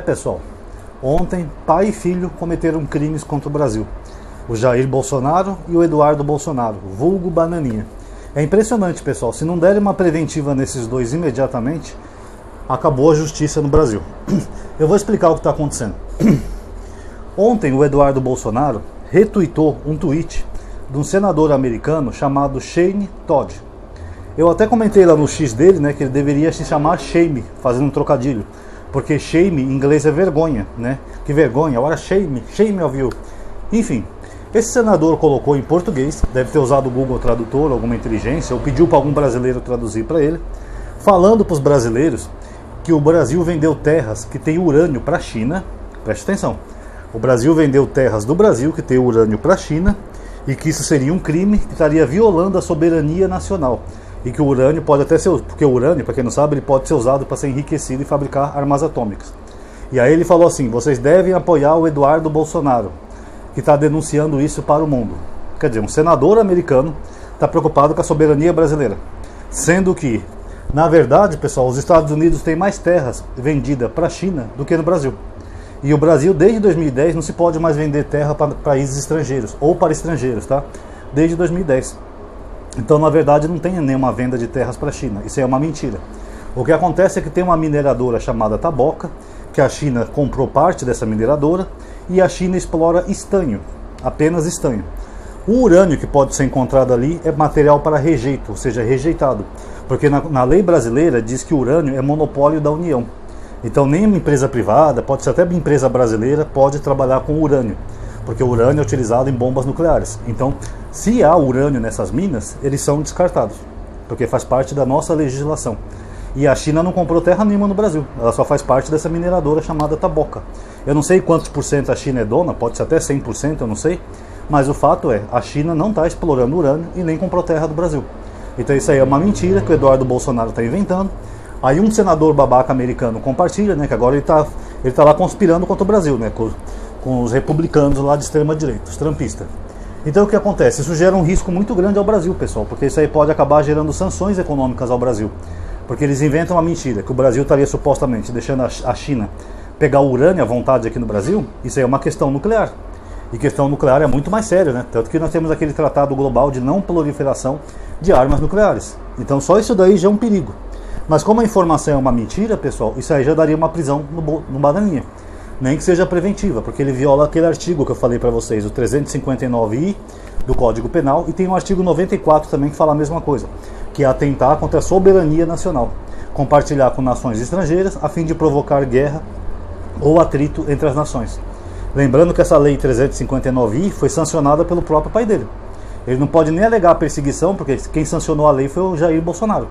Pessoal, ontem pai e filho cometeram crimes contra o Brasil. O Jair Bolsonaro e o Eduardo Bolsonaro, vulgo Bananinha. É impressionante, pessoal, se não derem uma preventiva nesses dois imediatamente, acabou a justiça no Brasil. Eu vou explicar o que está acontecendo. Ontem o Eduardo Bolsonaro retuitou um tweet de um senador americano chamado Shane Todd. Eu até comentei lá no X dele, né, que ele deveria se chamar Shame, fazendo um trocadilho. Porque shame em inglês é vergonha, né? Que vergonha, agora shame of you. Enfim, esse senador colocou em português, deve ter usado o Google Tradutor, alguma inteligência, ou pediu para algum brasileiro traduzir para ele, falando para os brasileiros que o Brasil vendeu terras que tem urânio para a China. Preste atenção, o Brasil vendeu terras do Brasil que tem urânio para a China e que isso seria um crime que estaria violando a soberania nacional. E que o urânio pode até ser, porque o urânio, para quem não sabe, ele pode ser usado para ser enriquecido e fabricar armas atômicas. E aí ele falou assim: vocês devem apoiar o Eduardo Bolsonaro, que está denunciando isso para o mundo. Quer dizer, um senador americano está preocupado com a soberania brasileira. Sendo que, na verdade, pessoal, os Estados Unidos têm mais terras vendidas para a China do que no Brasil. E o Brasil, desde 2010, não se pode mais vender terra para países estrangeiros, ou para estrangeiros, tá? Desde 2010. Então, na verdade, não tem nenhuma venda de terras para a China. Isso é uma mentira. O que acontece é que tem uma mineradora chamada Taboca, que a China comprou parte dessa mineradora, e a China explora estanho, apenas estanho. O urânio que pode ser encontrado ali é material para rejeito, ou seja, rejeitado. Porque na lei brasileira diz que o urânio é monopólio da União. Então, nem uma empresa privada, pode ser até uma empresa brasileira, pode trabalhar com urânio. Porque o urânio é utilizado em bombas nucleares. Então, se há urânio nessas minas, eles são descartados, porque faz parte da nossa legislação. E a China não comprou terra nenhuma no Brasil, ela só faz parte dessa mineradora chamada Taboca. Eu não sei quantos por cento a China é dona, pode ser até 100%, eu não sei, mas o fato é, a China não está explorando urânio e nem comprou terra do Brasil. Então isso aí é uma mentira que o Eduardo Bolsonaro está inventando. Aí um senador babaca americano compartilha, né, que agora ele tá lá conspirando contra o Brasil, né, com os republicanos lá de extrema direita, os trampistas. Então o que acontece? Isso gera um risco muito grande ao Brasil, pessoal, porque isso aí pode acabar gerando sanções econômicas ao Brasil. Porque eles inventam uma mentira, que o Brasil estaria supostamente deixando a China pegar o urânio à vontade aqui no Brasil. Isso aí é uma questão nuclear. E questão nuclear é muito mais sério, né? Tanto que nós temos aquele tratado global de não proliferação de armas nucleares. Então só isso daí já é um perigo. Mas como a informação é uma mentira, pessoal, isso aí já daria uma prisão no Bananinha. Nem que seja preventiva, porque ele viola aquele artigo que eu falei para vocês, o 359I do Código Penal, e tem o artigo 94 também que fala a mesma coisa, que é atentar contra a soberania nacional, compartilhar com nações estrangeiras a fim de provocar guerra ou atrito entre as nações. Lembrando que essa lei 359I foi sancionada pelo próprio pai dele. Ele não pode nem alegar perseguição, porque quem sancionou a lei foi o Jair Bolsonaro.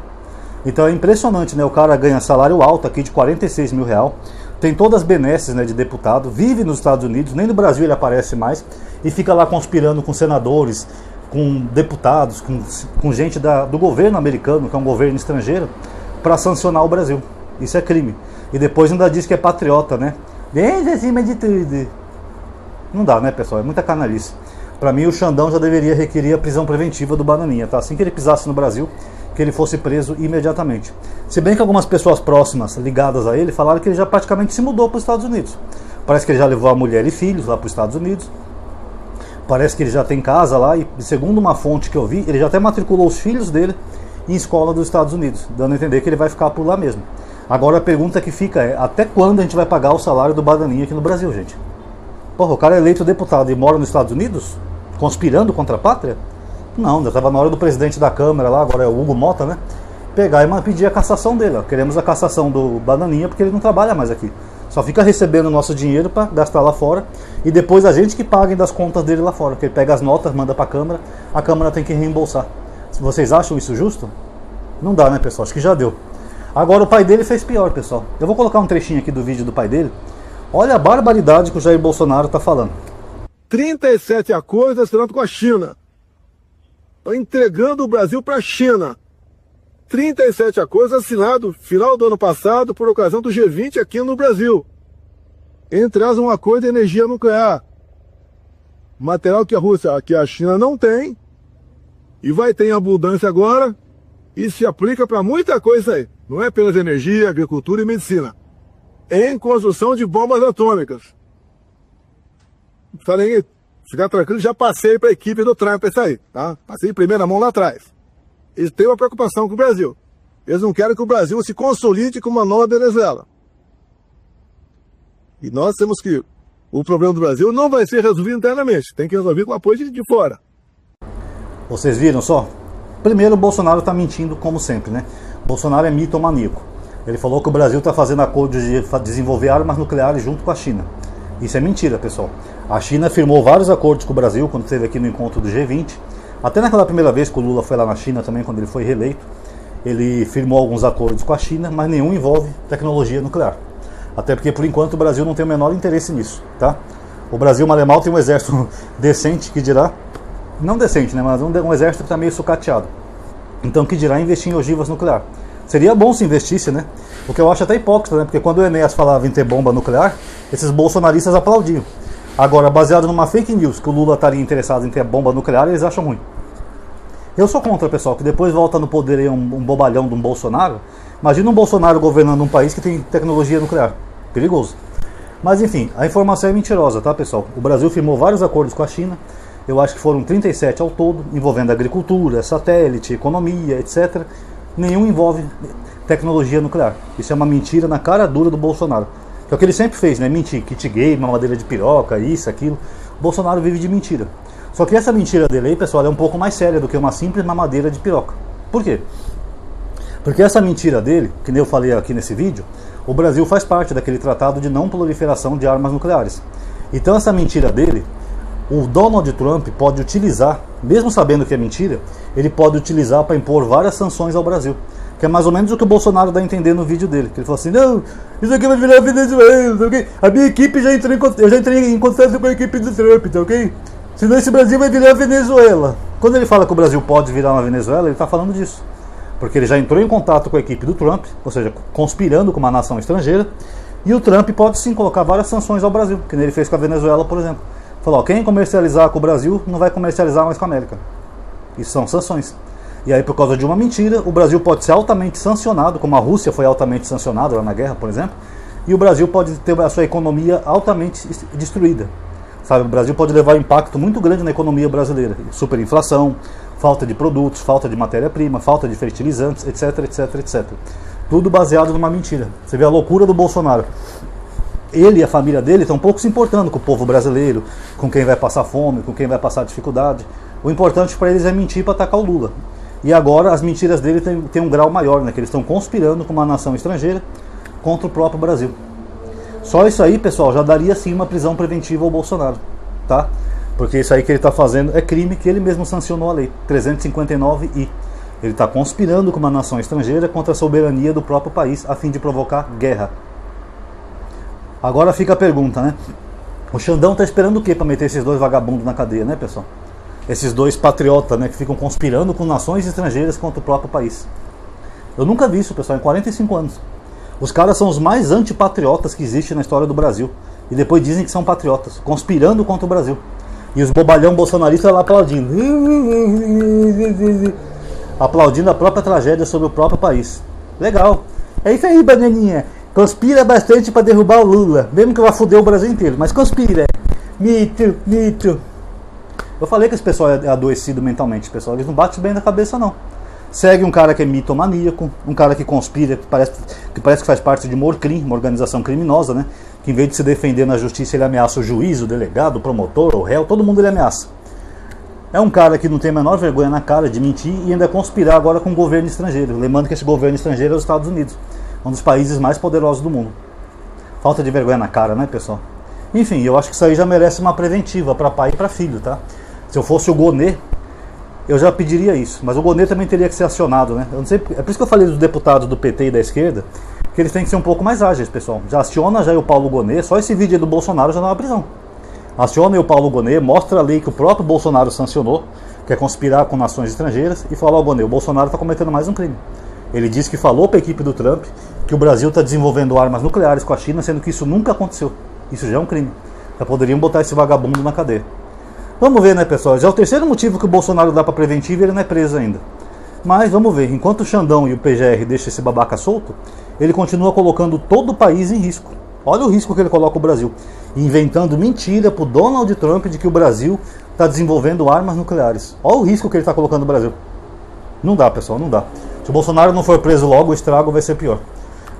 Então é impressionante, né? O cara ganha salário alto aqui de 46 mil reais, tem todas as benesses, né, de deputado, vive nos Estados Unidos, nem no Brasil ele aparece mais, e fica lá conspirando com senadores, com deputados, com gente do governo americano, que é um governo estrangeiro, para sancionar o Brasil. Isso é crime. E depois ainda diz que é patriota, né? Vem acima de tudo. Não dá, né, pessoal? É muita canalice. Para mim, o Xandão já deveria requerer a prisão preventiva do Bananinha, tá? Assim que ele pisasse no Brasil, que ele fosse preso imediatamente. Se bem que algumas pessoas próximas, ligadas a ele, falaram que ele já praticamente se mudou para os Estados Unidos. Parece que ele já levou a mulher e filhos lá para os Estados Unidos. Parece que ele já tem casa lá e, segundo uma fonte que eu vi, ele já até matriculou os filhos dele em escola dos Estados Unidos, dando a entender que ele vai ficar por lá mesmo. Agora a pergunta que fica é, até quando a gente vai pagar o salário do Bananinha aqui no Brasil, gente? Porra, o cara é eleito deputado e mora nos Estados Unidos? Conspirando contra a pátria? Não, já estava na hora do presidente da Câmara lá, agora é o Hugo Mota, né? Pegar e pedir a cassação dele. Ó. Queremos a cassação do Bananinha porque ele não trabalha mais aqui. Só fica recebendo o nosso dinheiro para gastar lá fora e depois a gente que pague das contas dele lá fora. Porque ele pega as notas, manda para a Câmara tem que reembolsar. Vocês acham isso justo? Não dá, né, pessoal? Acho que já deu. Agora o pai dele fez pior, pessoal. Eu vou colocar um trechinho aqui do vídeo do pai dele. Olha a barbaridade que o Jair Bolsonaro está falando. 37 acordos assinados com a China. Estão entregando o Brasil para a China. 37 acordos assinados final do ano passado por ocasião do G20 aqui no Brasil. Entre elas um acordo de energia nuclear. Material que a China não tem e vai ter em abundância agora e se aplica para muita coisa aí. Não é apenas energia, agricultura e medicina. em construção de bombas atômicas. Falei, ficar tranquilo, já passei para a equipe do Trump isso aí, tá? Passei em primeira mão lá atrás. Eles têm uma preocupação com o Brasil. Eles não querem que o Brasil se consolide como uma nova Venezuela. E nós temos que... O problema do Brasil não vai ser resolvido internamente, tem que resolver com o apoio de fora. Vocês viram só? Primeiro, o Bolsonaro está mentindo como sempre, né? Bolsonaro é mitomaníaco. Ele falou que o Brasil está fazendo acordo de desenvolver armas nucleares junto com a China. Isso é mentira, pessoal. A China firmou vários acordos com o Brasil quando esteve aqui no encontro do G20. Até naquela primeira vez que o Lula foi lá na China também, quando ele foi reeleito, ele firmou alguns acordos com a China, mas nenhum envolve tecnologia nuclear. Até porque, por enquanto, o Brasil não tem o menor interesse nisso, tá? O Brasil, mal e mal, tem um exército decente, que dirá... Não decente, né? Mas um exército que está meio sucateado. Então, que dirá investir em ogivas nuclear? Seria bom se investisse, né? O que eu acho até hipócrita, né? Porque quando o Enéas falava em ter bomba nuclear, esses bolsonaristas aplaudiam. Agora, baseado numa fake news que o Lula estaria interessado em ter bomba nuclear, eles acham ruim. Eu sou contra, pessoal, que depois volta no poder aí um bobalhão de um Bolsonaro. Imagina um Bolsonaro governando um país que tem tecnologia nuclear. Perigoso. Mas enfim, a informação é mentirosa, tá, pessoal? O Brasil firmou vários acordos com a China. Eu acho que foram 37 ao todo, envolvendo agricultura, satélite, economia, etc. Nenhum envolve tecnologia nuclear. Isso é uma mentira na cara dura do Bolsonaro. Que é o que ele sempre fez, né? Mentir, kit gay, mamadeira de piroca, isso, aquilo. O Bolsonaro vive de mentira. Só que essa mentira dele aí, pessoal, é um pouco mais séria do que uma simples mamadeira de piroca. Por quê? Porque essa mentira dele, que nem eu falei aqui nesse vídeo, o Brasil faz parte daquele tratado de não proliferação de armas nucleares. Então essa mentira dele, o Donald Trump pode utilizar, mesmo sabendo que é mentira, ele pode utilizar para impor várias sanções ao Brasil. Que é mais ou menos o que o Bolsonaro dá a entender no vídeo dele. Que ele falou assim, não, isso aqui vai virar Venezuela, ok? A minha equipe eu já entrei em contato com a equipe do Trump, tá ok? Senão esse Brasil vai virar Venezuela. Quando ele fala que o Brasil pode virar uma Venezuela, ele está falando disso. Porque ele já entrou em contato com a equipe do Trump, ou seja, conspirando com uma nação estrangeira, e o Trump pode sim colocar várias sanções ao Brasil, que nem ele fez com a Venezuela, por exemplo. Falou, ó, quem comercializar com o Brasil não vai comercializar mais com a América. Isso são sanções. E aí, por causa de uma mentira, o Brasil pode ser altamente sancionado, como a Rússia foi altamente sancionada lá na guerra, por exemplo, e o Brasil pode ter a sua economia altamente destruída. Sabe, o Brasil pode levar um impacto muito grande na economia brasileira. Superinflação, falta de produtos, falta de matéria-prima, falta de fertilizantes, etc, etc, etc. Tudo baseado numa mentira. Você vê a loucura do Bolsonaro. Ele e a família dele estão um pouco se importando com o povo brasileiro, com quem vai passar fome, com quem vai passar dificuldade. O importante para eles é mentir para atacar o Lula. E agora as mentiras dele têm um grau maior, né? Que eles estão conspirando com uma nação estrangeira contra o próprio Brasil. Só isso aí, pessoal, já daria sim uma prisão preventiva ao Bolsonaro, tá? Porque isso aí que ele está fazendo é crime que ele mesmo sancionou a lei, 359I. Ele está conspirando com uma nação estrangeira contra a soberania do próprio país a fim de provocar guerra. Agora fica a pergunta, né? O Xandão está esperando o quê para meter esses dois vagabundos na cadeia, né, pessoal? Esses dois patriotas, né, que ficam conspirando com nações estrangeiras contra o próprio país. Eu nunca vi isso, pessoal, em 45 anos. Os caras são os mais antipatriotas que existem na história do Brasil. E depois dizem que são patriotas, conspirando contra o Brasil. E os bobalhão bolsonaristas lá aplaudindo. Aplaudindo a própria tragédia sobre o próprio país. Legal. É isso aí, bananinha. Conspira bastante para derrubar o Lula. Mesmo que vá foder o Brasil inteiro. Mas conspira. Mito, mito. Eu falei que esse pessoal é adoecido mentalmente, pessoal. Eles não batem bem na cabeça, não. Segue um cara que é mitomaníaco, um cara que conspira, que parece que faz parte de uma ORCRIM, uma organização criminosa, né? Que em vez de se defender na justiça, ele ameaça o juiz, o delegado, o promotor, o réu, todo mundo ele ameaça. É um cara que não tem a menor vergonha na cara de mentir e ainda conspirar agora com o governo estrangeiro. Lembrando que esse governo estrangeiro é os Estados Unidos, um dos países mais poderosos do mundo. Falta de vergonha na cara, né, pessoal? Enfim, eu acho que isso aí já merece uma preventiva para pai e para filho, tá? Se eu fosse o Gonê, eu já pediria isso, mas o Gonê também teria que ser acionado, né? Eu não sei, é por isso que eu falei dos deputados do PT e da esquerda, que eles têm que ser um pouco mais ágeis, pessoal. Já aciona já o Paulo Gonê, só esse vídeo aí do Bolsonaro já dá uma prisão. Aciona o Paulo Gonê, mostra a lei que o próprio Bolsonaro sancionou, que é conspirar com nações estrangeiras, e fala ao Gonê, o Bolsonaro está cometendo mais um crime. Ele disse que falou para a equipe do Trump que o Brasil está desenvolvendo armas nucleares com a China, sendo que isso nunca aconteceu. Isso já é um crime. Já poderiam botar esse vagabundo na cadeia. Vamos ver, né, pessoal? Já é o terceiro motivo que o Bolsonaro dá para preventiva e ele não é preso ainda. Mas vamos ver, enquanto o Xandão e o PGR deixam esse babaca solto, ele continua colocando todo o país em risco. Olha o risco que ele coloca o Brasil, inventando mentira para o Donald Trump de que o Brasil está desenvolvendo armas nucleares. Olha o risco que ele está colocando no Brasil. Não dá, pessoal, não dá. Se o Bolsonaro não for preso logo, o estrago vai ser pior.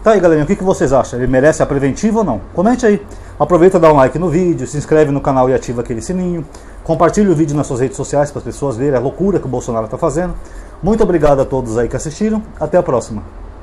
Tá aí, galerinha, o que vocês acham? Ele merece a preventiva ou não? Comente aí. Aproveita e dá um like no vídeo, se inscreve no canal e ativa aquele sininho. Compartilhe o vídeo nas suas redes sociais para as pessoas verem a loucura que o Bolsonaro está fazendo. Muito obrigado a todos aí que assistiram. Até a próxima.